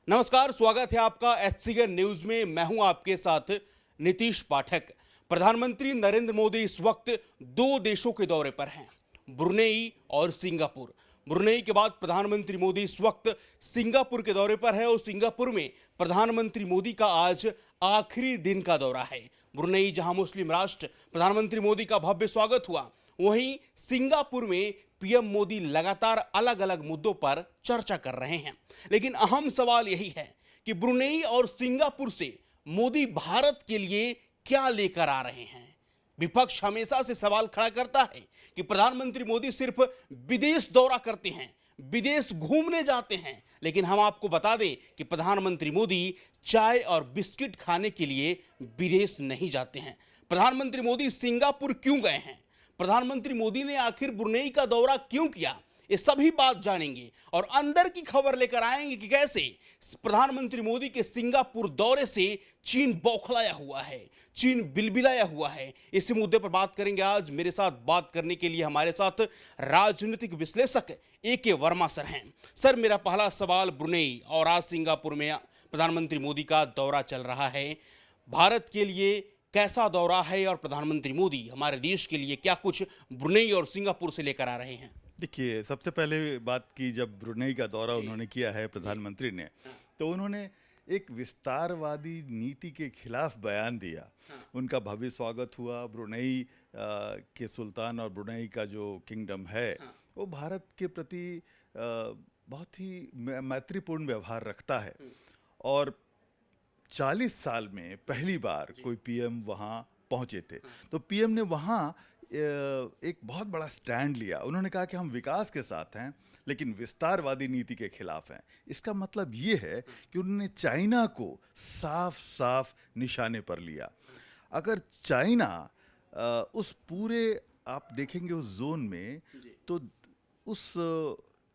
नमस्कार, स्वागत है आपका एचसीएन न्यूज में। मैं हूं आपके साथ नीतीश पाठक। प्रधानमंत्री नरेंद्र मोदी इस वक्त दो देशों के दौरे पर हैं, ब्रुनेई और सिंगापुर। ब्रुनेई के बाद प्रधानमंत्री मोदी इस वक्त सिंगापुर के दौरे पर है और सिंगापुर में प्रधानमंत्री मोदी का आज आखिरी दिन का दौरा है। ब्रुनेई, जहां मुस्लिम राष्ट्र प्रधानमंत्री मोदी का भव्य स्वागत हुआ, वहीं सिंगापुर में पीएम मोदी लगातार अलग अलग मुद्दों पर चर्चा कर रहे हैं। लेकिन अहम सवाल यही है कि ब्रुनेई और सिंगापुर से मोदी भारत के लिए क्या लेकर आ रहे हैं। विपक्ष हमेशा से सवाल खड़ा करता है कि प्रधानमंत्री मोदी सिर्फ विदेश दौरा करते हैं, विदेश घूमने जाते हैं, लेकिन हम आपको बता दें कि प्रधानमंत्री मोदी चाय और बिस्किट खाने के लिए विदेश नहीं जाते हैं। प्रधानमंत्री मोदी सिंगापुर क्यों गए हैं, प्रधानमंत्री मोदी ने आखिर ब्रुनेई का दौरा क्यों किया, ये सभी बात जानेंगे और अंदर की खबर लेकर आएंगे कि कैसे प्रधानमंत्री मोदी के सिंगापुर दौरे से चीन बौखलाया हुआ है, चीन बिलबिलाया हुआ है। इसी मुद्दे पर बात करेंगे आज। मेरे साथ बात करने के लिए हमारे साथ राजनीतिक विश्लेषक AK वर्मा सर हैं। सर, मेरा पहला सवाल ब्रुनेई और आज सिंगापुर में प्रधानमंत्री मोदी का दौरा चल रहा है, भारत के लिए कैसा दौरा है और प्रधानमंत्री मोदी हमारे देश के लिए क्या कुछ ब्रुनेई और सिंगापुर से लेकर आ रहे हैं? देखिए, सबसे पहले बात की, जब ब्रुनेई का दौरा उन्होंने किया है प्रधानमंत्री ने, तो उन्होंने एक विस्तारवादी नीति के खिलाफ बयान दिया। उनका भव्य स्वागत हुआ। ब्रुनेई के सुल्तान और ब्रुनेई का जो किंगडम है वो भारत के प्रति बहुत ही मैत्रीपूर्ण व्यवहार रखता है और 40 साल में पहली बार कोई पीएम वहाँ पहुँचे थे। तो पीएम ने वहाँ एक बहुत बड़ा स्टैंड लिया। उन्होंने कहा कि हम विकास के साथ हैं लेकिन विस्तारवादी नीति के खिलाफ हैं। इसका मतलब ये है कि उन्होंने चाइना को साफ साफ निशाने पर लिया। अगर चाइना उस पूरे, आप देखेंगे उस जोन में, तो उस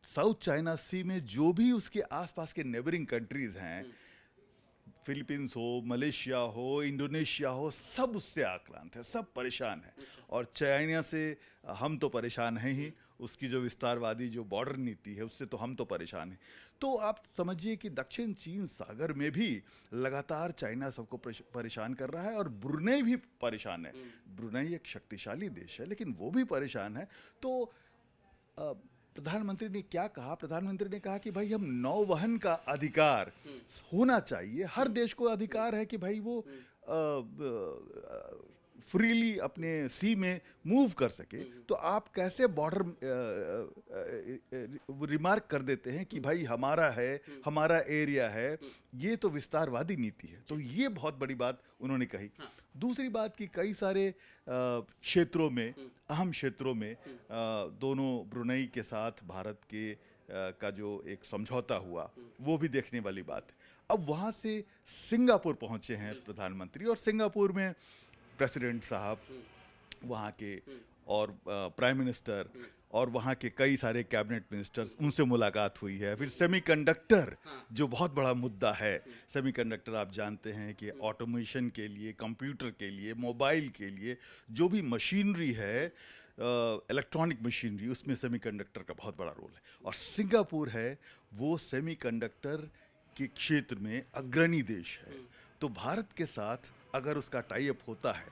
साउथ चाइना सी में जो भी उसके आसपास के नेबरिंग कंट्रीज हैं, फिलीपींस हो, मलेशिया हो, इंडोनेशिया हो, सब उससे आक्रांत है, सब परेशान है। और चाइना से हम तो परेशान हैं ही, उसकी जो विस्तारवादी जो बॉर्डर नीति है उससे तो हम तो परेशान हैं। तो आप समझिए कि दक्षिण चीन सागर में भी लगातार चाइना सबको परेशान कर रहा है और ब्रुनेई भी परेशान है। ब्रुनेई एक शक्तिशाली देश है लेकिन वो भी परेशान है। तो प्रधानमंत्री ने क्या कहा? प्रधानमंत्री ने कहा कि भाई हम नौवहन का अधिकार होना चाहिए। हर देश को अधिकार है कि भाई वो फ्रीली अपने सी में मूव कर सके। तो आप कैसे बॉर्डर रिमार्क कर देते हैं कि भाई हमारा है, हमारा एरिया है? ये तो विस्तारवादी नीति है। तो ये बहुत बड़ी बात उन्होंने कही। दूसरी बात कि कई सारे क्षेत्रों में, अहम क्षेत्रों में दोनों ब्रुनेई के साथ भारत के का जो एक समझौता हुआ वो भी देखने वाली बात है। अब वहाँ से सिंगापुर पहुँचे हैं प्रधानमंत्री और सिंगापुर में प्रेसिडेंट साहब, वहाँ के और प्राइम मिनिस्टर और वहाँ के कई सारे कैबिनेट मिनिस्टर्स, उनसे मुलाकात हुई है। फिर सेमीकंडक्टर, जो बहुत बड़ा मुद्दा है। सेमीकंडक्टर आप जानते हैं कि ऑटोमेशन के लिए, कंप्यूटर के लिए, मोबाइल के लिए जो भी मशीनरी है, इलेक्ट्रॉनिक मशीनरी, उसमें सेमीकंडक्टर का बहुत बड़ा रोल है। और सिंगापुर है वो सेमीकंडक्टर के क्षेत्र में अग्रणी देश है। तो भारत के साथ अगर उसका टाई अप होता है,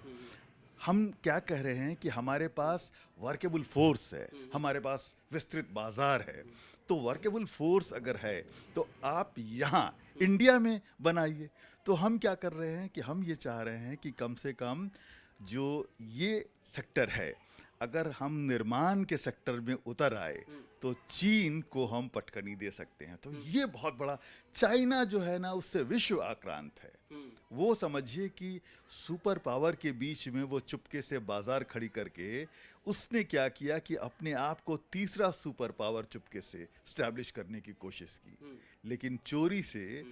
हम क्या कह रहे हैं कि हमारे पास वर्केबल फोर्स है, हमारे पास विस्तृत बाजार है। तो वर्केबल फोर्स अगर है तो आप यहाँ इंडिया में बनाइए। तो हम क्या कर रहे हैं कि हम ये चाह रहे हैं कि कम से कम जो ये सेक्टर है, अगर हम निर्माण के सेक्टर में उतर आए तो चीन को हम पटकनी दे सकते हैं। तो ये बहुत बड़ा, चाइना जो है ना उससे विश्व आक्रांत है। वो समझिए कि सुपर पावर के बीच में वो चुपके से बाजार खड़ी करके उसने क्या किया कि अपने आप को तीसरा सुपर पावर चुपके से स्टैब्लिश करने की कोशिश की। लेकिन चोरी से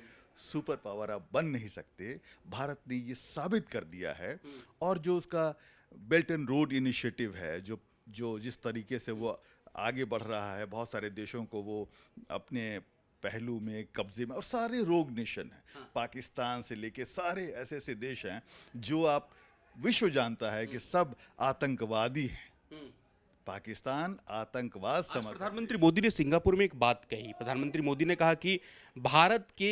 सुपर पावर आप बन नहीं सकते। भारत ने ये साबित कर दिया है। और जो उसका बेल्ट एंड रोड इनिशिएटिव है, जो जिस तरीके से वो आगे बढ़ रहा है, बहुत सारे देशों को वो अपने पहलू में, कब्जे में, और सारे रोग नेशन हैं, पाकिस्तान से लेके सारे ऐसे ऐसे देश हैं जो आप विश्व जानता है कि सब आतंकवादी हैं। पाकिस्तान आतंकवाद समर्थन। प्रधानमंत्री मोदी ने सिंगापुर में एक बात कही। प्रधानमंत्री मोदी ने कहा कि भारत के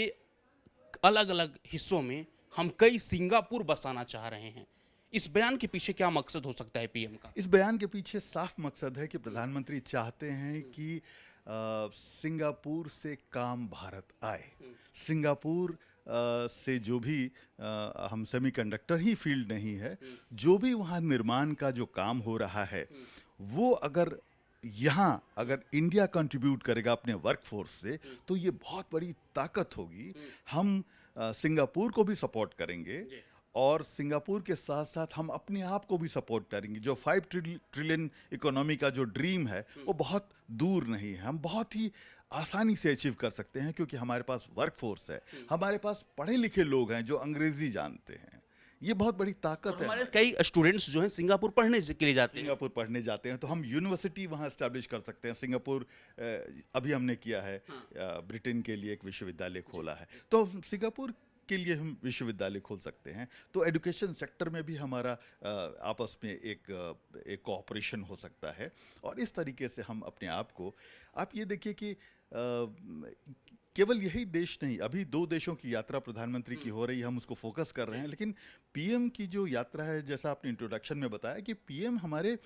अलग अलग हिस्सों में हम कई सिंगापुर बसाना चाह रहे हैं। इस बयान के पीछे क्या मकसद हो सकता है पीएम का? इस बयान के पीछे साफ मकसद है कि प्रधानमंत्री चाहते हैं कि सिंगापुर से काम भारत आए। सिंगापुर से जो भी हम सेमीकंडक्टर ही फील्ड नहीं है, जो भी वहाँ निर्माण का जो काम हो रहा है, वो अगर इंडिया कंट्रीब्यूट करेगा अपने वर्कफोर्स से, तो ये बहुत बड़ी ताकत होगी। हम सिंगापुर को भी सपोर्ट करेंगे और सिंगापुर के साथ साथ हम अपने आप को भी सपोर्ट करेंगे। जो 5 ट्रिलियन इकोनॉमी का जो ड्रीम है वो बहुत दूर नहीं है, हम बहुत ही आसानी से अचीव कर सकते हैं, क्योंकि हमारे पास वर्कफोर्स है, हमारे पास पढ़े लिखे लोग हैं जो अंग्रेजी जानते हैं। ये बहुत बड़ी ताकत है। हमारे कई स्टूडेंट्स जो हैं सिंगापुर पढ़ने के लिए जाते हैं। सिंगापुर पढ़ने जाते हैं तो हम यूनिवर्सिटी वहाँ एस्टैब्लिश कर सकते हैं। सिंगापुर अभी हमने किया है, ब्रिटेन के लिए एक विश्वविद्यालय खोला है, तो सिंगापुर के लिए हम विश्वविद्यालय खोल सकते हैं। तो एजुकेशन सेक्टर में भी हमारा आपस में एक कोऑपरेशन हो सकता है। और इस तरीके से हम अपने आप को, आप ये देखिए कि केवल यही देश नहीं, अभी 2 देशों की यात्रा प्रधानमंत्री की हो रही है, हम उसको फोकस कर रहे हैं, लेकिन पीएम की जो यात्रा है, जैसा आपने इंट्रोडक्शन में बताया कि पीएम हमारे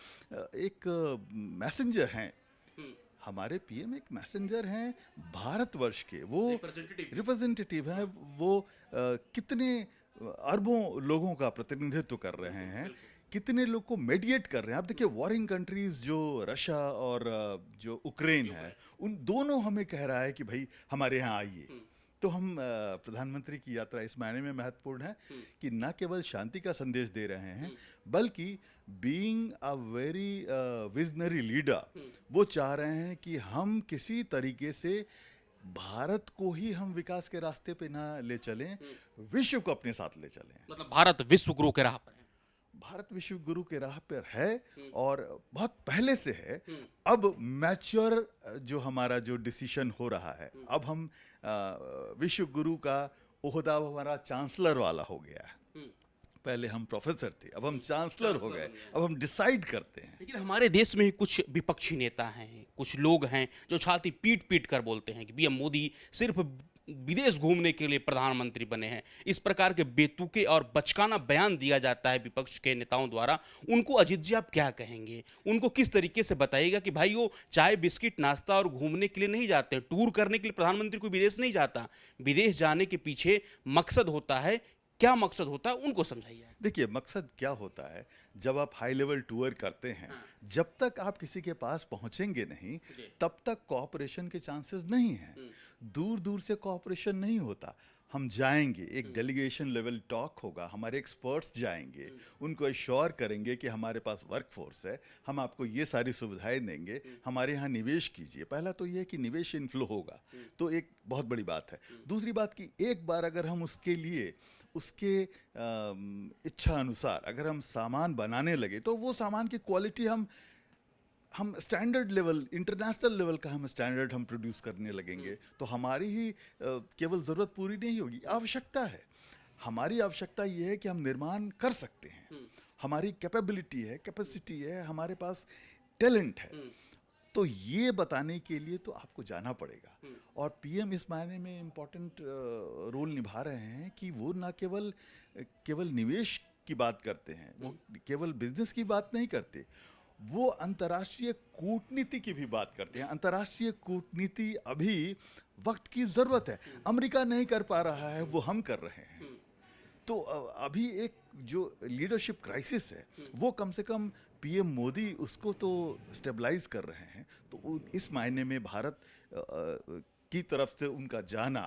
एक मैसेंजर हैं। हमारे पीएम एक मैसेंजर हैं भारतवर्ष के, वो रिप्रेजेंटेटिव हैं, वो कितने अरबों लोगों का प्रतिनिधित्व कर रहे हैं, कितने लोग को मेडिएट कर रहे हैं। आप देखिए वॉरिंग कंट्रीज जो रशिया और जो उक्रेन है, उन दोनों हमें कह रहा है कि भाई हमारे यहाँ आइए। तो हम प्रधानमंत्री की यात्रा इस मायने में महत्वपूर्ण है कि न केवल शांति का संदेश दे रहे हैं, बल्कि being a very visionary leader, वो चाह रहे हैं कि हम किसी तरीके से भारत को ही हम विकास के रास्ते पे ना ले चलें, विश्व को अपने साथ ले चलें। मतलब भारत विश्व गुरु के राह पर है। भारत विश्व गुरु के राह पर है और बहुत पहले से है। अब मैच्योर जो हमारा जो डिसीजन हो रहा है, अब हम विश्व गुरु का ओहदा हमारा चांसलर वाला हो गया है। पहले हम प्रोफेसर थे, अब हम चांसलर हो गए, अब हम डिसाइड करते हैं। लेकिन हमारे देश में ही कुछ विपक्षी नेता हैं, कुछ लोग हैं जो छाती पीट पीट कर बोलते हैं कि पीएम मोदी सिर्फ विदेश घूमने के लिए प्रधानमंत्री बने हैं। इस प्रकार के बेतुके और बचकाना बयान दिया जाता है विपक्ष के नेताओं द्वारा। उनको अजीत जी आप क्या कहेंगे? उनको किस तरीके से बताइएगा कि भाई वो चाय बिस्किट नाश्ता और घूमने के लिए नहीं जाते, टूर करने के लिए प्रधानमंत्री कोई विदेश नहीं जाता। विदेश जाने के पीछे मकसद होता है, क्या मकसद होता है उनको समझाइए। देखिए मकसद क्या होता है, जब आप हाई लेवल टूर करते हैं, जब तक आप किसी के पास पहुंचेंगे नहीं, तब तक कोऑपरेशन के चांसेस नहीं हैं। दूर दूर से कोऑपरेशन नहीं होता। हम जाएंगे, एक डेलीगेशन लेवल टॉक होगा, हमारे एक्सपर्ट्स जाएंगे, उनको एश्योर करेंगे कि हमारे पास वर्कफोर्स है, हम आपको ये सारी सुविधाएं देंगे, हमारे यहाँ निवेश कीजिए। पहला तो ये है कि निवेश इनफ्लो होगा, तो एक बहुत बड़ी बात है। दूसरी बात कि एक बार अगर हम उसके लिए उसके इच्छा अनुसार अगर हम सामान बनाने लगे, तो वो सामान की क्वालिटी हम स्टैंडर्ड लेवल, इंटरनेशनल लेवल का हम स्टैंडर्ड हम प्रोड्यूस करने लगेंगे, तो हमारी ही केवल ज़रूरत पूरी नहीं होगी, आवश्यकता है। हमारी आवश्यकता ये है कि हम निर्माण कर सकते हैं, हमारी कैपेबिलिटी है, कैपेसिटी है, हमारे पास टैलेंट है। तो ये बताने के लिए तो आपको जाना पड़ेगा। और पीएम इस मायने में इम्पोर्टेंट रोल निभा रहे हैं कि वो ना केवल निवेश की बात करते हैं, वो केवल बिजनेस की बात नहीं करते, वो अंतर्राष्ट्रीय कूटनीति की भी बात करते हैं। अंतर्राष्ट्रीय कूटनीति अभी वक्त की ज़रूरत है, अमेरिका नहीं कर पा रहा है, वो हम कर रहे हैं। तो अभी एक जो लीडरशिप क्राइसिस है, वो कम से कम पीएम मोदी उसको तो स्टेबलाइज कर रहे हैं। तो इस मायने में भारत की तरफ से उनका जाना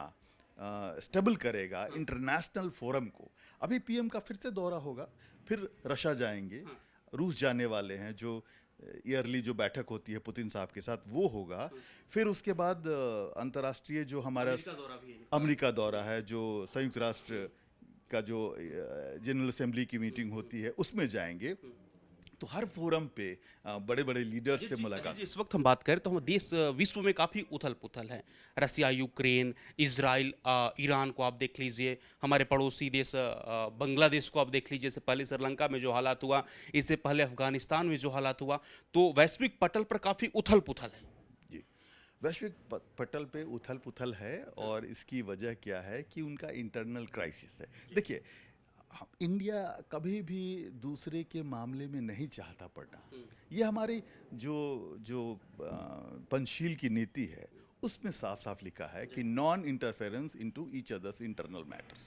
स्टेबल करेगा इंटरनेशनल फोरम को। अभी पीएम का फिर से दौरा होगा, फिर रशिया जाएंगे, रूस जाने वाले हैं, जो ईयरली जो बैठक होती है पुतिन साहब के साथ, वो होगा। फिर उसके बाद अंतर्राष्ट्रीय जो हमारा अमेरिका दौरा है, जो संयुक्त राष्ट्र का जो जनरल असेंबली की मीटिंग होती है, उसमें जाएंगे। तो हर फोरम पे बड़े बड़े लीडर्स से मुलाकात। इस वक्त हम बात करें तो हम देश विश्व में काफ़ी उथल पुथल है। रसिया, यूक्रेन, इजराइल, ईरान को आप देख लीजिए, हमारे पड़ोसी देश बांग्लादेश को आप देख लीजिए। इससे पहले श्रीलंका में जो हालात हुआ, इससे पहले अफगानिस्तान में जो हालात हुआ, तो वैश्विक पटल पर काफ़ी उथल पुथल है। जी, वैश्विक पटल पे उथल पुथल है और इसकी वजह क्या है कि उनका इंटरनल क्राइसिस है। देखिए, इंडिया कभी भी दूसरे के मामले में नहीं चाहता पड़ना। ये हमारी जो जो पंचशील की नीति है उसमें साफ साफ लिखा है कि non interference into each others internal matters.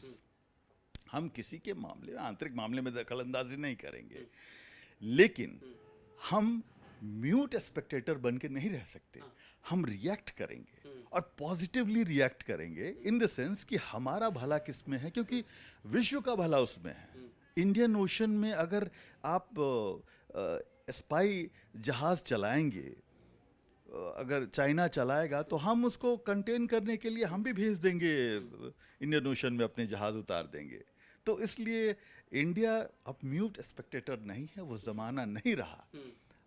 हम किसी के मामले में, आंतरिक मामले में दखल अंदाजी नहीं करेंगे, लेकिन हम म्यूट स्पेक्टेटर बन के नहीं रह सकते। हम रिएक्ट करेंगे और पॉजिटिवली रिएक्ट करेंगे, इन द सेंस कि हमारा भला किस में है, क्योंकि विश्व का भला उसमें है। इंडियन ओशन में अगर आप स्पाई जहाज चलाएंगे, अगर चाइना चलाएगा तो हम उसको कंटेन करने के लिए हम भी भेज देंगे, इंडियन ओशन में अपने जहाज उतार देंगे। तो इसलिए इंडिया अब म्यूट स्पेक्टेटर नहीं है, वो ज़माना नहीं रहा।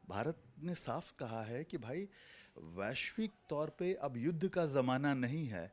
भारत ने साफ कहा है कि भाई वैश्विक तौर पे अब युद्ध का ज़माना नहीं है,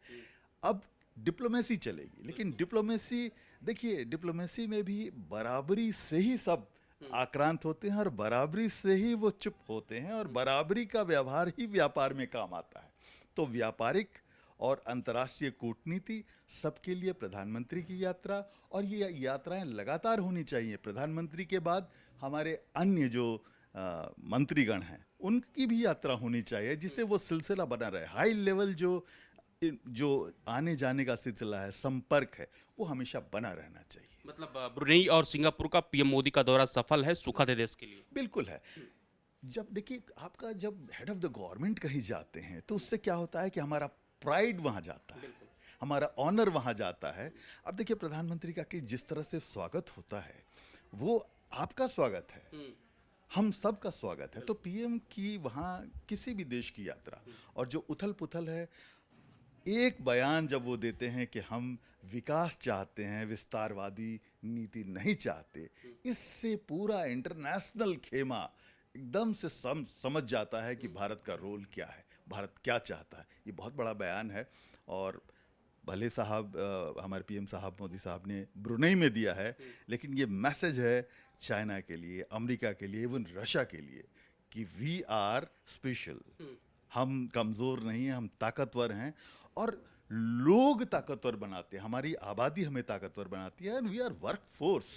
अब डिप्लोमेसी चलेगी। लेकिन डिप्लोमेसी, देखिए, डिप्लोमेसी में भी बराबरी से ही सब आक्रांत होते हैं और बराबरी से ही वो चुप होते हैं, और बराबरी का व्यवहार ही व्यापार में काम आता है। तो व्यापारिक और अंतर्राष्ट्रीय कूटनीति सबके लिए प्रधानमंत्री की यात्रा, और ये यात्राएं लगातार होनी चाहिए। प्रधानमंत्री के बाद हमारे अन्य जो मंत्रीगण हैं उनकी भी यात्रा होनी चाहिए, जिससे वो सिलसिला बना रहे। हाई लेवल जो आने जाने का सिलसिला है, संपर्क है, वो हमेशा बना रहना चाहिए। मतलब ब्रुनेई और सिंगापुर का पीएम मोदी का दौरा सफल है, सुखद है देश के लिए। बिल्कुल है। जब देखिए, आपका जब हेड ऑफ द गवर्नमेंट कहीं जाते हैं तो उससे क्या होता है कि हमारा प्राइड वहाँ जाता है, हमारा ऑनर वहाँ जाता है। अब देखिए, प्रधानमंत्री का कि जिस तरह से स्वागत होता है वो आपका स्वागत है, हम सब का स्वागत है। तो पीएम की वहाँ किसी भी देश की यात्रा और जो उथल पुथल है, एक बयान जब वो देते हैं कि हम विकास चाहते हैं, विस्तारवादी नीति नहीं चाहते, इससे पूरा इंटरनेशनल खेमा एकदम से समझ जाता है कि भारत का रोल क्या है, भारत क्या चाहता है। ये बहुत बड़ा बयान है, और भले साहब हमारे पीएम साहब, मोदी साहब ने ब्रुनेई में दिया है, लेकिन ये मैसेज है चाइना के लिए, अमेरिका के लिए, इवन रशिया के लिए कि वी आर स्पेशल। हम कमज़ोर नहीं हैं, हम ताकतवर हैं, और लोग ताकतवर बनाते हैं, हमारी आबादी हमें ताकतवर बनाती है, and we are work force,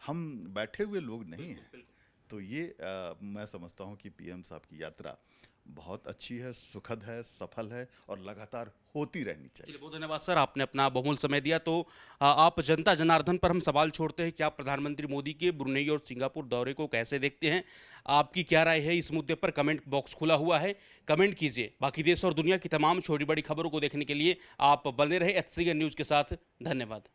हम बैठे हुए लोग नहीं हैं। तो ये मैं समझता हूँ कि पीएम साहब की यात्रा बहुत अच्छी है, सुखद है, सफल है, और लगातार होती रहनी चाहिए। बहुत धन्यवाद सर, आपने अपना बहुमूल्य समय दिया। तो आप जनता जनार्दन पर हम सवाल छोड़ते हैं कि आप प्रधानमंत्री मोदी के ब्रुनेई और सिंगापुर दौरे को कैसे देखते हैं, आपकी क्या राय है इस मुद्दे पर? कमेंट बॉक्स खुला हुआ है, कमेंट कीजिए। बाकी देश और दुनिया की तमाम छोटी बड़ी खबरों को देखने के लिए आप बने रहे HCN न्यूज़ के साथ। धन्यवाद।